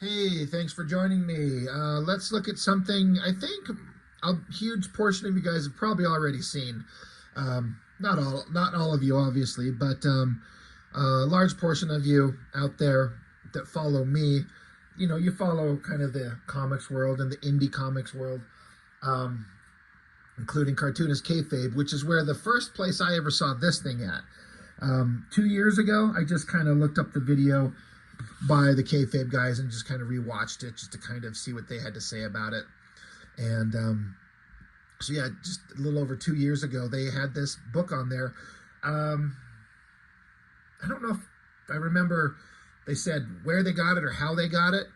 Hey, thanks for joining me. Let's look at something I think a huge portion of you guys have probably already seen. Not all of you, obviously, but a large portion of you out there that follow me. You know, you follow kind of the comics world and the indie comics world, um, including cartoonist kayfabe, which is where the first place I ever saw this thing at. 2 years ago, I just kind of looked up the video by the kayfabe guys and just kind of rewatched it just to kind of see what they had to say about it. And so yeah, just a little over 2 years ago, they had this book on there. Um, I don't know if I remember they said where they got it or how they got it,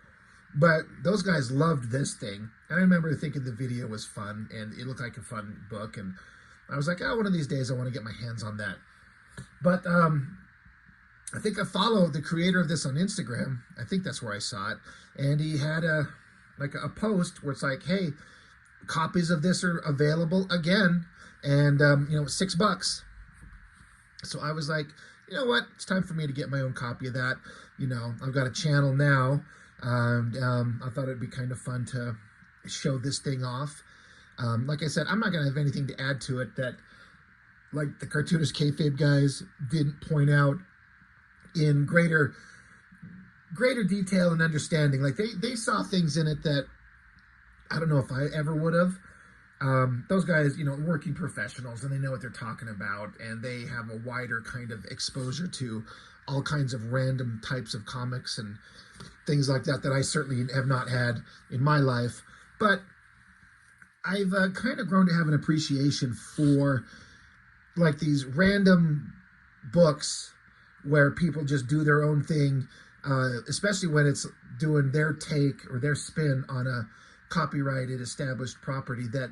but those guys loved this thing. And I remember thinking the video was fun and it looked like a fun book. And I was like, oh, one of these days I want to get my hands on that. But I think I followed the creator of this on Instagram. I think that's where I saw it. And he had a post where it's like, hey, copies of this are available again. And, $6. So I was like, you know what? It's time for me to get my own copy of that. You know, I've got a channel now. And I thought it'd be kind of fun to show this thing off. Like I said, I'm not going to have anything to add to it that, like the cartoonist kayfabe guys didn't point out in greater detail and understanding. Like they saw things in it that I don't know if I ever would have. Those guys, you know, working professionals, and they know what they're talking about, and they have a wider kind of exposure to all kinds of random types of comics and things like that I certainly have not had in my life. But I've kind of grown to have an appreciation for like these random books where people just do their own thing, especially when it's doing their take or their spin on a copyrighted established property that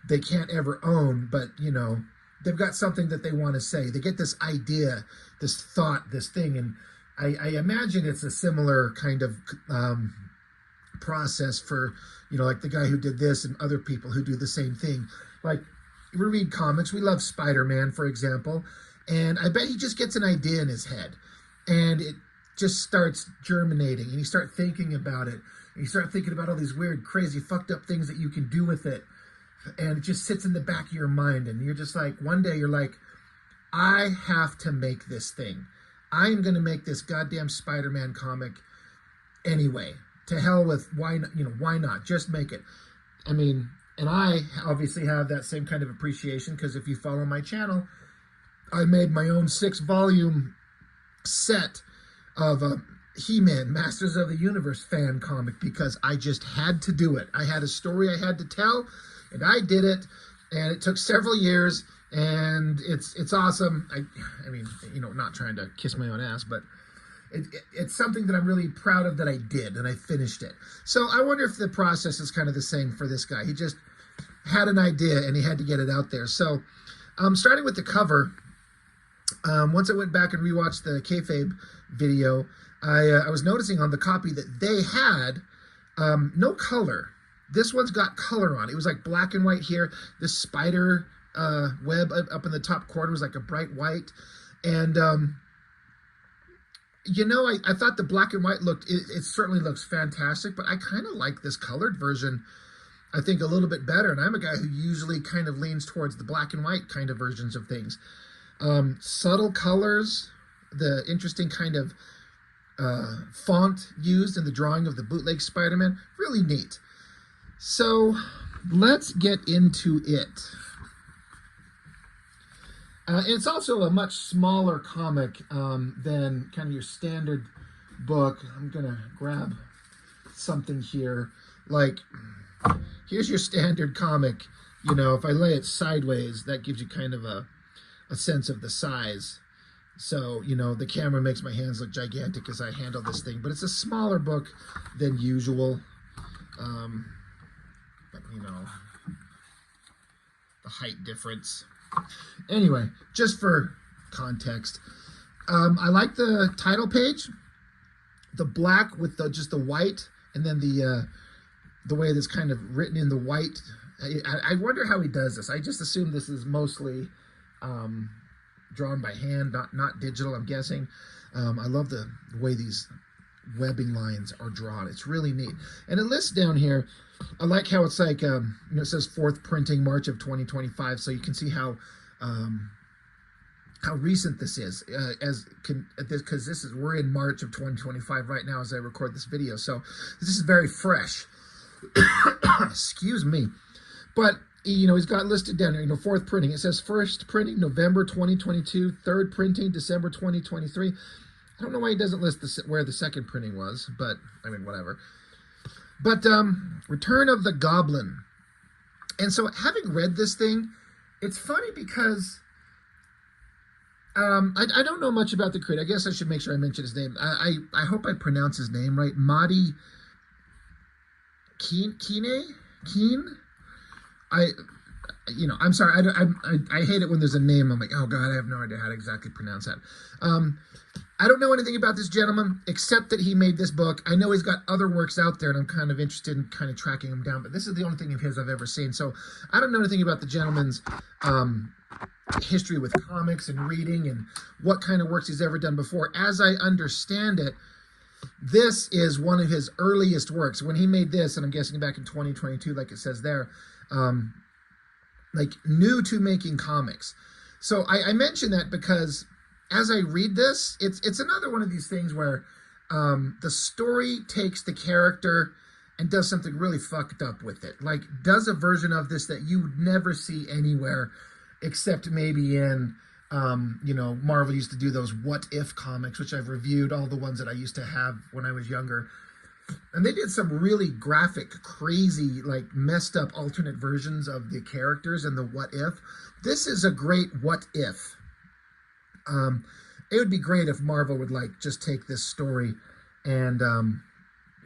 they can't ever own, but you know, they've got something that they want to say. They get this idea, this thought, this thing, and I imagine it's a similar kind of process for, you know, like the guy who did this and other people who do the same thing. Like, we read comics, we love Spider-Man, for example, and I bet he just gets an idea in his head, and it just starts germinating, and you start thinking about it, and you start thinking about all these weird, crazy, fucked up things that you can do with it, and it just sits in the back of your mind, and you're just like, one day you're like, I have to make this thing. I'm going to make this goddamn Spider-Man comic anyway. To hell with why not? Just make it. I mean, and I obviously have that same kind of appreciation because if you follow my channel, I made my own 6-volume set of He-Man, Masters of the Universe fan comic because I just had to do it. I had a story I had to tell, and I did it, and it took several years, and it's awesome. I mean, you know, not trying to kiss my own ass, but it's something that I'm really proud of that I did, and I finished it. So I wonder if the process is kind of the same for this guy. He just had an idea, and he had to get it out there. So starting with the cover, once I went back and rewatched the kayfabe video, I was noticing on the copy that they had no color. This one's got color on it. It was like black and white here. This spider web up in the top corner was like a bright white. And, you know, I thought the black and white it certainly looks fantastic, but I kind of like this colored version, I think, a little bit better. And I'm a guy who usually kind of leans towards the black and white kind of versions of things. Subtle colors, the interesting kind of font used in the drawing of the bootleg Spider-Man, really neat. So let's get into it. It's also a much smaller comic than kind of your standard book. I'm going to grab something here. Like, here's your standard comic. You know, if I lay it sideways, that gives you kind of a sense of the size. So, you know, the camera makes my hands look gigantic as I handle this thing. But it's a smaller book than usual. But, you know, the height difference. Anyway, just for context, I like the title page, the black with just the white, and then the way that's kind of written in the white. I wonder how he does this. I just assume this is mostly drawn by hand, not digital, I'm guessing. I love the way these webbing lines are drawn. It's really neat. And it lists down here, I like how it's like, you know, it says fourth printing March of 2025, so you can see how recent this is, because this is, we're in March of 2025 right now as I record this video, so this is very fresh. Excuse me. But, you know, he's got listed down here, you know, fourth printing. It says first printing November 2022, third printing December 2023. I don't know why he doesn't list where the second printing was, but, I mean, whatever. But, Return of the Goblin. And so, having read this thing, it's funny because I don't know much about the creator. I guess I should make sure I mention his name. I hope I pronounce his name right. Mhadi Khene? You know, I'm sorry. I hate it when there's a name. I'm like, oh God, I have no idea how to exactly pronounce that. I don't know anything about this gentleman except that he made this book. I know he's got other works out there, and I'm kind of interested in kind of tracking him down. But this is the only thing of his I've ever seen. So I don't know anything about the gentleman's history with comics and reading and what kind of works he's ever done before. As I understand it, this is one of his earliest works. When he made this, and I'm guessing back in 2022, like it says there, like new to making comics. So I mention that because as I read this, it's another one of these things where the story takes the character and does something really fucked up with it. Like, does a version of this that you would never see anywhere except maybe in, you know, Marvel used to do those What If comics, which I've reviewed, all the ones that I used to have when I was younger. And they did some really graphic, crazy, like messed up alternate versions of the characters and the What If. This is a great What If. It would be great if Marvel would like just take this story and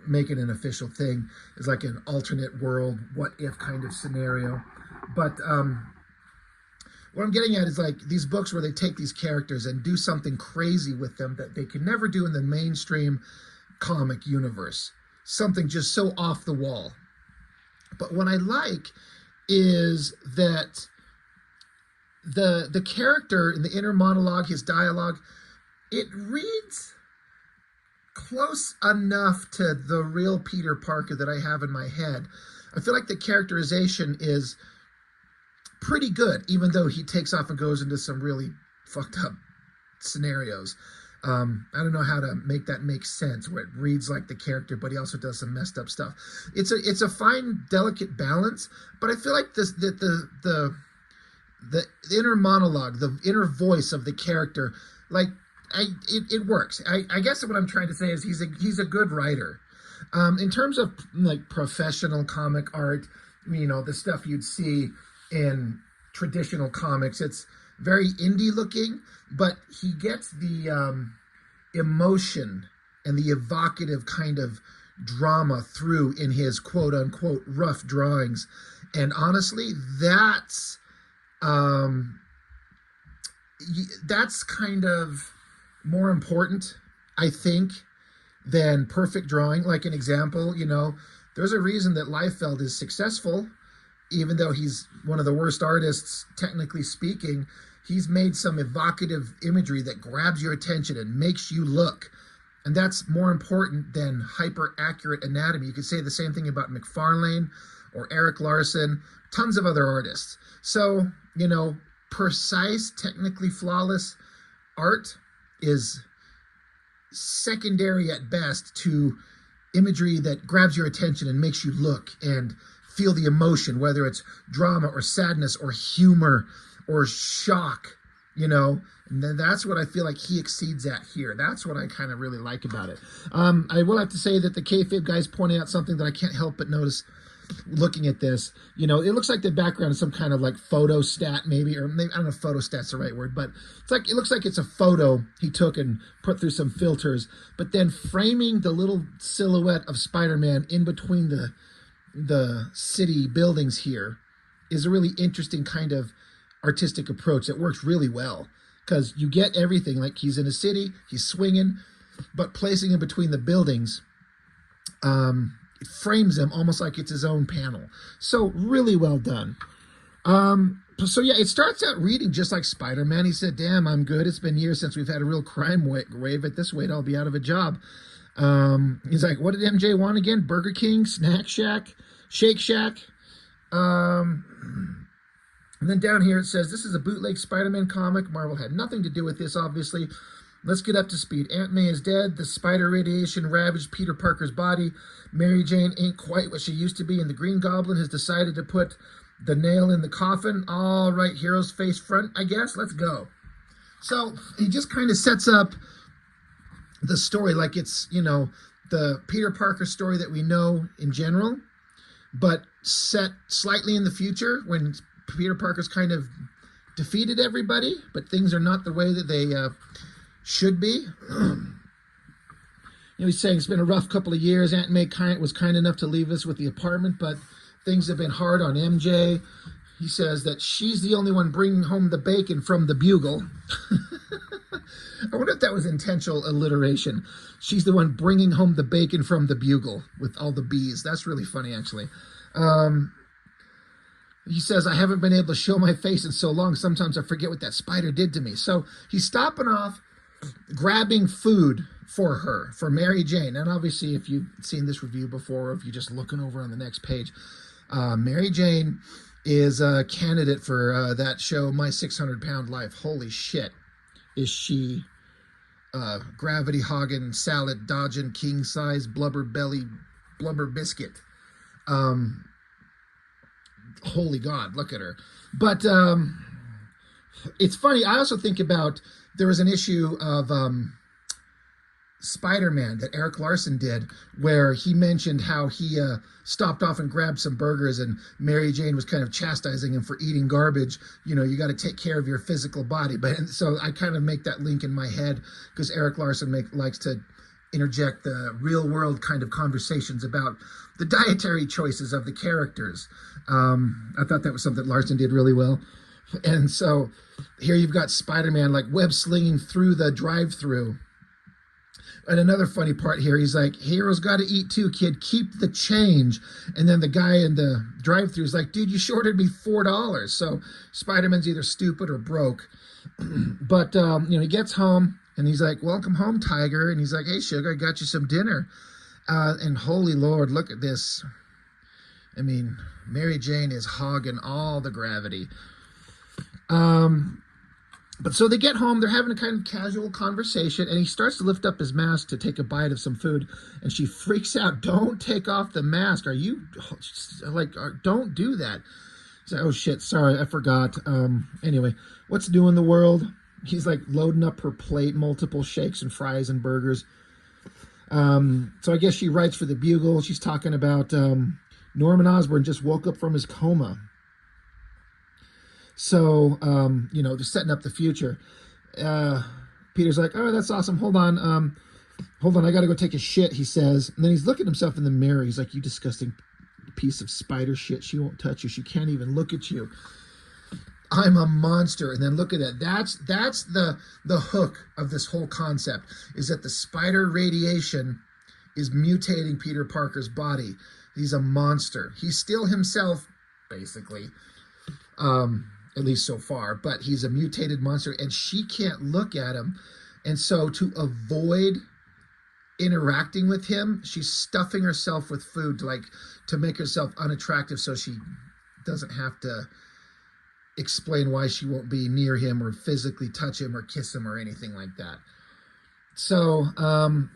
make it an official thing. It's like an alternate world, what if kind of scenario. But what I'm getting at is like these books where they take these characters and do something crazy with them that they could never do in the mainstream comic universe. Something just so off the wall. But what I like is that the character in the inner monologue, his dialogue, it reads close enough to the real Peter Parker that I have in my head. I feel like the characterization is pretty good, even though he takes off and goes into some really fucked up scenarios. I don't know how to make that make sense, where it reads like the character, but he also does some messed up stuff. It's a fine, delicate balance, but I feel like the inner monologue, the inner voice of the character, like it works. I guess what I'm trying to say is he's a good writer. In terms of like professional comic art, you know, the stuff you'd see in traditional comics, it's very indie looking, but he gets the emotion and the evocative kind of drama through in his quote unquote rough drawings. And honestly, that's kind of more important, I think, than perfect drawing. Like an example, you know, there's a reason that Liefeld is successful, even though he's one of the worst artists, technically speaking. He's made some evocative imagery that grabs your attention and makes you look. And that's more important than hyper-accurate anatomy. You could say the same thing about McFarlane or Eric Larson, tons of other artists. So, you know, precise, technically flawless art is secondary at best to imagery that grabs your attention and makes you look and feel the emotion, whether it's drama or sadness or humor or shock, you know. And then that's what I feel like he exceeds at here. That's what I kind of really like about it. I will have to say that the kayfabe guys pointed out something that I can't help but notice looking at this. You know, it looks like the background is some kind of like photo stat maybe, or maybe, I don't know if photo stat's the right word, but it's like, it looks like it's a photo he took and put through some filters, but then framing the little silhouette of Spider-Man in between the city buildings here is a really interesting kind of artistic approach that works really well, because you get everything, like he's in a city, he's swinging, but placing him between the buildings, it frames him almost like it's his own panel. So really well done. So yeah, it starts out reading just like Spider-Man. He said, damn, I'm good. It's been years since we've had a real crime wave. At this rate, I'll be out of a job. He's like, what did MJ want again? Burger King, Snack Shack, Shake Shack. And then down here it says, this is a bootleg Spider-Man comic. Marvel had nothing to do with this, obviously. Let's get up to speed. Aunt May is dead. The spider radiation ravaged Peter Parker's body. Mary Jane ain't quite what she used to be, and the Green Goblin has decided to put the nail in the coffin. All right, heroes face front, I guess. Let's go. So he just kind of sets up the story like it's, you know, the Peter Parker story that we know in general, but set slightly in the future when Peter Parker's kind of defeated everybody, but things are not the way that they should be. You know, he's saying it's been a rough couple of years. Aunt May was kind enough to leave us with the apartment, but things have been hard on MJ. He says that she's the only one bringing home the bacon from the Bugle. I wonder if that was intentional alliteration. She's the one bringing home the bacon from the Bugle with all the bees. That's really funny, actually. He says, I haven't been able to show my face in so long. Sometimes I forget what that spider did to me. So he's stopping off, grabbing food for her, for Mary Jane. And obviously, if you've seen this review before, or if you're just looking over on the next page, Mary Jane is a candidate for that show, My 600-Pound Life. Holy shit. Is she gravity hogging, salad dodging, king size, blubber belly, blubber biscuit. Holy God, look at her. But it's funny. I also think about, there was an issue of Spider-Man that Eric Larson did where he mentioned how he stopped off and grabbed some burgers, and Mary Jane was kind of chastising him for eating garbage. You know, you got to take care of your physical body. But so I kind of make that link in my head because Eric Larson likes to interject the real world kind of conversations about the dietary choices of the characters. I thought that was something Larson did really well. And so here you've got Spider-Man like web slinging through the drive-through. And another funny part here, he's like, heroes got to eat too, kid. Keep the change. And then the guy in the drive-thru is like, dude, you shorted me $4. So Spider-Man's either stupid or broke. But, you know, he gets home and he's like, welcome home, Tiger. And he's like, hey, sugar, I got you some dinner. And holy Lord, look at this. I mean, Mary Jane is hogging all the gravity. But so they get home, they're having a kind of casual conversation, and he starts to lift up his mask to take a bite of some food, and she freaks out. Don't take off the mask. Are you, like, don't do that. He's like, oh shit, sorry, I forgot. Anyway, what's new in the world? He's like loading up her plate, multiple shakes and fries and burgers. So I guess she writes for the Bugle. She's talking about Norman Osborn just woke up from his coma. So, you know, just setting up the future. Peter's like, oh, that's awesome. Hold on. I got to go take a shit, he says. And then he's looking at himself in the mirror. He's like, you disgusting piece of spider shit. She won't touch you. She can't even look at you. I'm a monster. And then look at that. That's the hook of this whole concept, is that the spider radiation is mutating Peter Parker's body. He's a monster. He's still himself, basically. At least so far, but he's a mutated monster and she can't look at him. And so to avoid interacting with him, she's stuffing herself with food to make herself unattractive so she doesn't have to explain why she won't be near him or physically touch him or kiss him or anything like that. So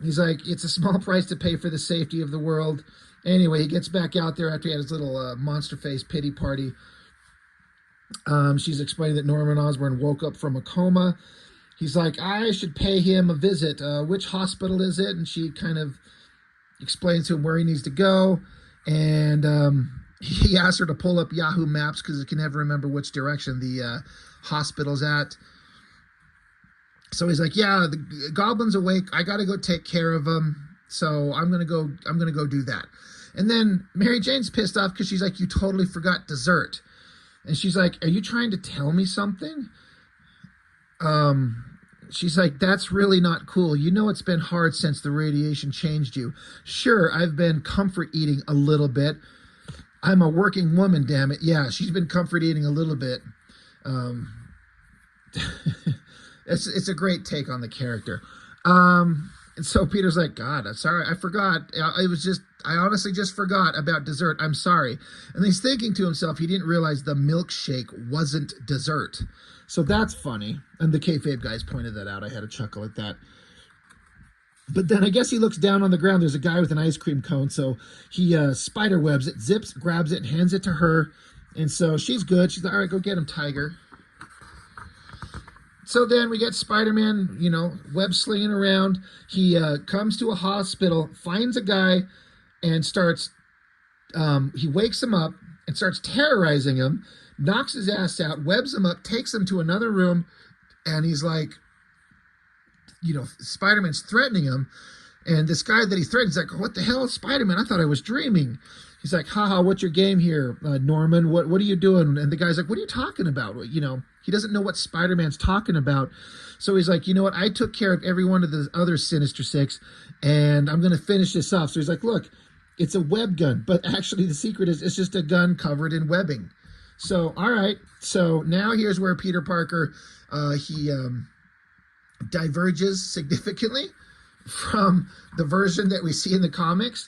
he's like, it's a small price to pay for the safety of the world. Anyway, he gets back out there after he had his little monster face pity party. She's explaining that Norman Osborn woke up from a coma. He's like, I should pay him a visit. Which hospital is it? And she kind of explains to him where he needs to go. And he asks her to pull up Yahoo Maps because he can never remember which direction the hospital's at. So he's like, yeah, the goblin's awake. I got to go take care of him. So I'm going to go do that. And then Mary Jane's pissed off because she's like, you totally forgot dessert. And she's like, are you trying to tell me something? She's like, that's really not cool. You know, it's been hard since the radiation changed you. Sure, I've been comfort eating a little bit. I'm a working woman, damn it. Yeah, she's been comfort eating a little bit. It's a great take on the character. And so Peter's like, God, I'm sorry, I forgot. I honestly just forgot about dessert. I'm sorry. And he's thinking to himself, he didn't realize the milkshake wasn't dessert. So that's funny. And the kayfabe guys pointed that out. I had a chuckle at that. But then I guess he looks down on the ground. There's a guy with an ice cream cone. So he spider webs it, zips, grabs it, and hands it to her. And so she's good. She's like, all right, go get him, Tiger. So then we get Spider-Man, you know, web slinging around. He comes to a hospital, finds a guy, and starts, he wakes him up and starts terrorizing him, knocks his ass out, webs him up, takes him to another room, and he's like, you know, Spider-Man's threatening him. And this guy that he threatens is like, what the hell, Spider-Man? I thought I was dreaming. He's like, haha, what's your game here, Norman? What are you doing? And the guy's like, what are you talking about? You know, he doesn't know what Spider-Man's talking about. So he's like, you know what? I took care of every one of the other Sinister Six, and I'm going to finish this off. So he's like, look, it's a web gun. But actually the secret is it's just a gun covered in webbing. So, all right. So now here's where Peter Parker, he diverges significantly from the version that we see in the comics.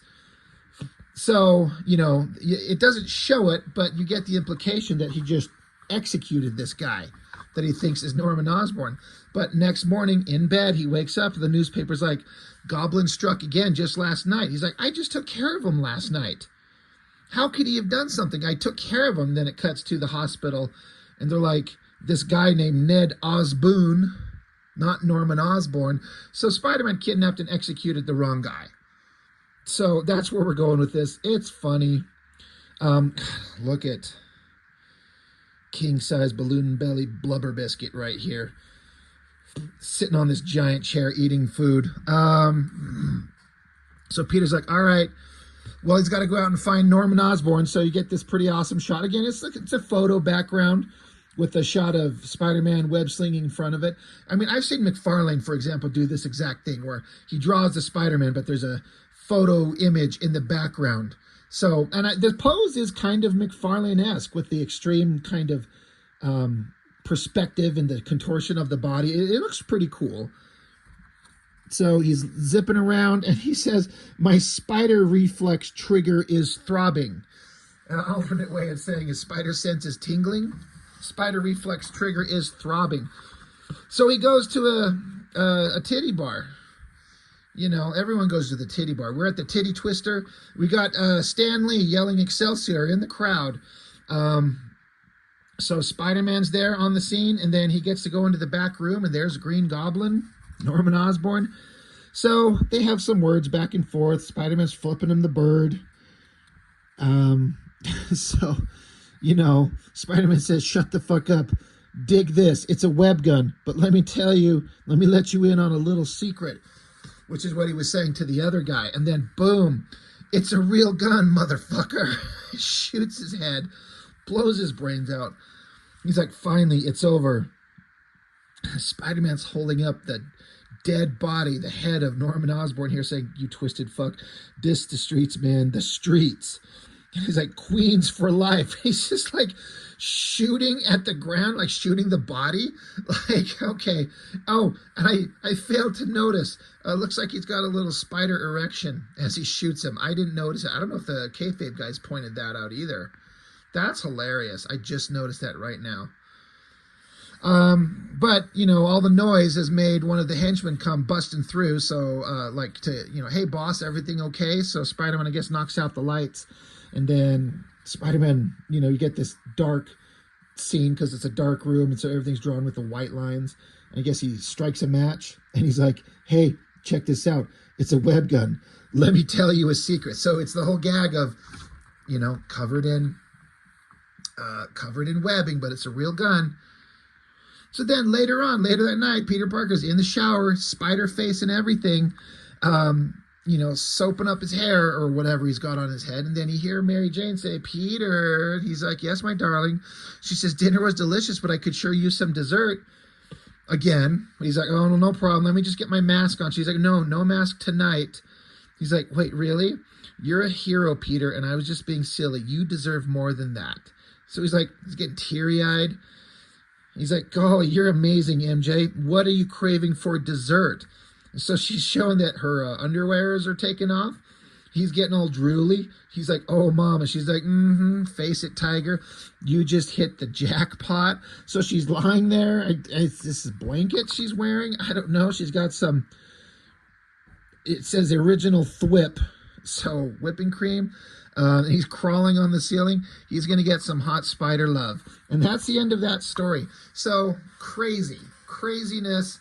So, you know, it doesn't show it, but you get the implication that he just executed this guy that he thinks is Norman Osborn. But next morning in bed, he wakes up, the newspaper's like, Goblin struck again just last night. He's like, I just took care of him last night. How could he have done something? I took care of him. Then it cuts to the hospital, and they're like, this guy named Ned Osbourne, not Norman Osborn. So Spider-Man kidnapped and executed the wrong guy. So that's where we're going with this. It's funny. Look at king-size balloon belly blubber biscuit right here, sitting on this giant chair eating food. So Peter's like, all right, well, he's got to go out and find Norman Osborn. So you get this pretty awesome shot. Again, it's a photo background with a shot of Spider-Man web slinging in front of it. I mean, I've seen McFarlane, for example, do this exact thing where he draws the Spider-Man, but there's a photo image in the background. So, and the pose is kind of McFarlane-esque with the extreme kind of perspective and the contortion of the body. It looks pretty cool. So he's zipping around and he says, my spider reflex trigger is throbbing. An alternate way of saying his spider sense is tingling. Spider reflex trigger is throbbing. So he goes to a titty bar. You know, everyone goes to the titty bar. We're at the Titty Twister. We got Stan Lee yelling Excelsior in the crowd. So Spider-Man's there on the scene, and then he gets to go into the back room, and there's Green Goblin, Norman Osborn. So they have some words back and forth. Spider-Man's flipping him the bird. So, you know, Spider-Man says, shut the fuck up. Dig this. It's a web gun. But let me tell you, let me let you in on a little secret, which is what he was saying to the other guy. And then, boom, it's a real gun, motherfucker. Shoots his head, blows his brains out. He's like, finally, it's over. Spider-Man's holding up the dead body, the head of Norman Osborn here, saying, you twisted fuck. This the streets, man, the streets. And he's like, Queens for life. He's just like shooting at the ground, like shooting the body. Like, okay. Oh, and I failed to notice. Looks like he's got a little spider erection as he shoots him. I didn't notice it. I don't know if the kayfabe guys pointed that out either. That's hilarious. I just noticed that right now. But, you know, all the noise has made one of the henchmen come busting through. So, like to, you know, hey, boss, everything okay? So Spider-Man, I guess, knocks out the lights. And then Spider-Man, you know, you get this dark scene because it's a dark room. And so everything's drawn with the white lines. And I guess he strikes a match and he's like, hey, check this out. It's a web gun. Let me tell you a secret. So it's the whole gag of, you know, covered in webbing, but it's a real gun. So then later that night, Peter Parker's in the shower, spider face and everything, you know, soaping up his hair or whatever he's got on his head. And then you hear Mary Jane say, Peter. He's like, yes, my darling. She says, dinner was delicious, but I could sure use some dessert. Again, he's like, oh, no problem. Let me just get my mask on. She's like, no mask tonight. He's like, wait, really? You're a hero, Peter, and I was just being silly. You deserve more than that. So he's getting teary-eyed. He's like, golly, you're amazing, MJ. What are you craving for dessert? So she's showing that her underwears are taken off. He's getting all drooly. He's like, "Oh, mom," and she's like, "Mm-hmm. Face it, tiger. You just hit the jackpot." So she's lying there. This is blanket she's wearing. I don't know. She's got some. It says original thwip, so whipping cream. He's crawling on the ceiling. He's gonna get some hot spider love, and that's the end of that story. So craziness,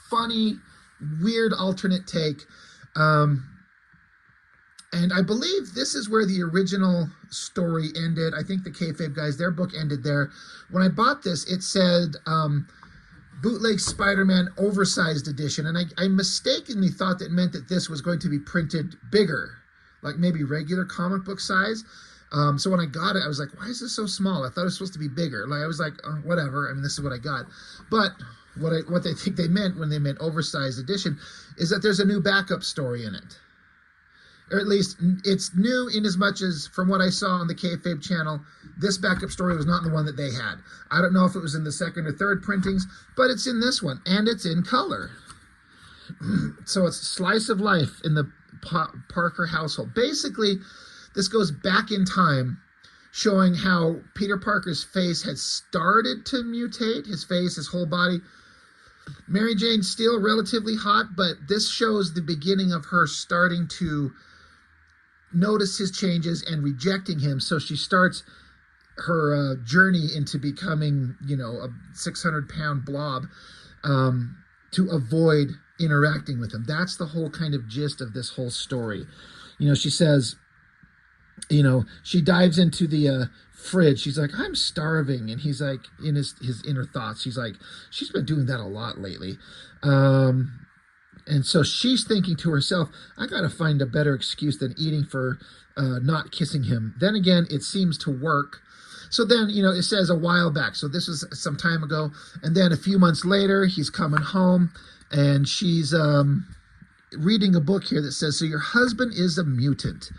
funny, weird alternate take. And I believe this is where the original story ended. I think the Kayfabe guys, their book ended there. When I bought this, it said Bootleg Spider-Man Oversized Edition. And I mistakenly thought that meant that this was going to be printed bigger, like maybe regular comic book size. So when I got it, I was like, why is this so small? I thought it was supposed to be bigger. Like I was like, oh, whatever. I mean, this is what I got. But what they think they meant when they meant oversized edition is that there's a new backup story in it. Or at least it's new in as much as, from what I saw on the Kayfabe channel, this backup story was not in the one that they had. I don't know if it was in the second or third printings, but it's in this one, and it's in color. So it's slice of life in the Parker household. Basically, this goes back in time, showing how Peter Parker's face had started to mutate, his face, his whole body. Mary Jane's still relatively hot, but this shows the beginning of her starting to notice his changes and rejecting him. So she starts her journey into becoming, a 600-pound blob to avoid interacting with him. That's the whole kind of gist of this whole story. She says, she dives into the fridge. She's like, I'm starving. And he's like, in his inner thoughts, he's like, she's been doing that a lot lately. And so she's thinking to herself, I got to find a better excuse than eating for not kissing him. Then again, it seems to work. So then, it says a while back. So this was some time ago. And then a few months later, he's coming home and she's reading a book here that says, so your husband is a mutant.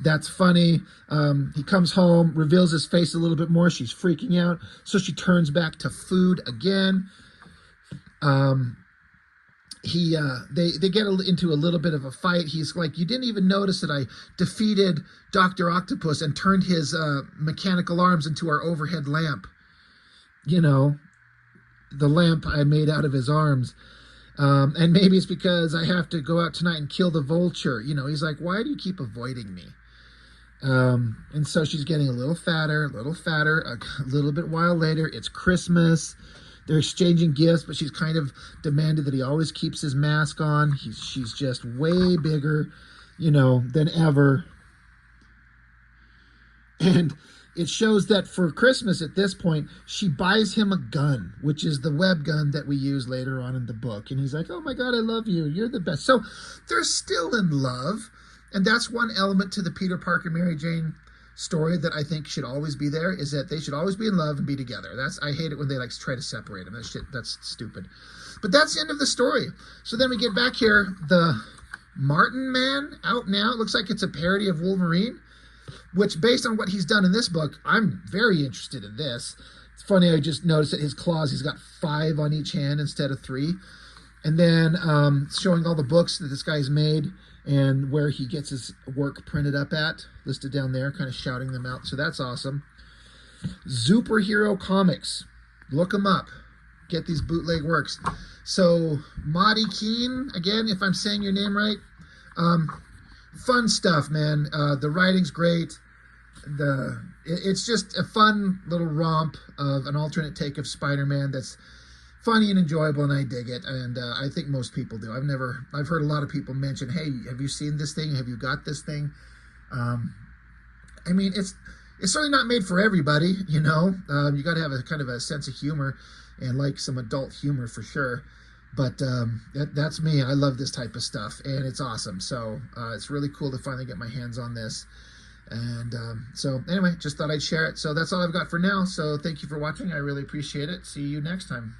That's funny. He comes home, reveals his face a little bit more. She's freaking out. So she turns back to food again. They get into a little bit of a fight. He's like, you didn't even notice that I defeated Dr. Octopus and turned his mechanical arms into our overhead lamp. The lamp I made out of his arms. And maybe it's because I have to go out tonight and kill the vulture. He's like, why do you keep avoiding me? And so she's getting a little fatter, a little bit while later. It's Christmas. They're exchanging gifts, but she's kind of demanded that he always keeps his mask on. She's just way bigger, than ever. And it shows that for Christmas at this point, she buys him a gun, which is the web gun that we use later on in the book. And he's like, oh my God, I love you. You're the best. So they're still in love. And that's one element to the Peter Parker, Mary Jane story that I think should always be there, is that they should always be in love and be together. I hate it when they try to separate them. That's stupid. But that's the end of the story. So then we get back here, the Martin Man out now. It looks like it's a parody of Wolverine, which based on what he's done in this book, I'm very interested in this. It's funny, I just noticed that his claws, he's got 5 on each hand instead of 3. And then showing all the books that this guy's made and where he gets his work printed up at, listed down there, kind of shouting them out. So that's awesome. Superhero Comics. Look them up. Get these bootleg works. So Mhadi Khene, again, if I'm saying your name right. Fun stuff, man. The writing's great. It's just a fun little romp of an alternate take of Spider-Man that's funny and enjoyable, and I dig it, and I think most people do. I've heard a lot of people mention, hey, have you seen this thing? Have you got this thing? I mean, it's certainly not made for everybody, you got to have a kind of a sense of humor and like some adult humor for sure. But that's me. I love this type of stuff, and it's awesome. So it's really cool to finally get my hands on this. And so anyway, just thought I'd share it. So that's all I've got for now. So thank you for watching. I really appreciate it. See you next time.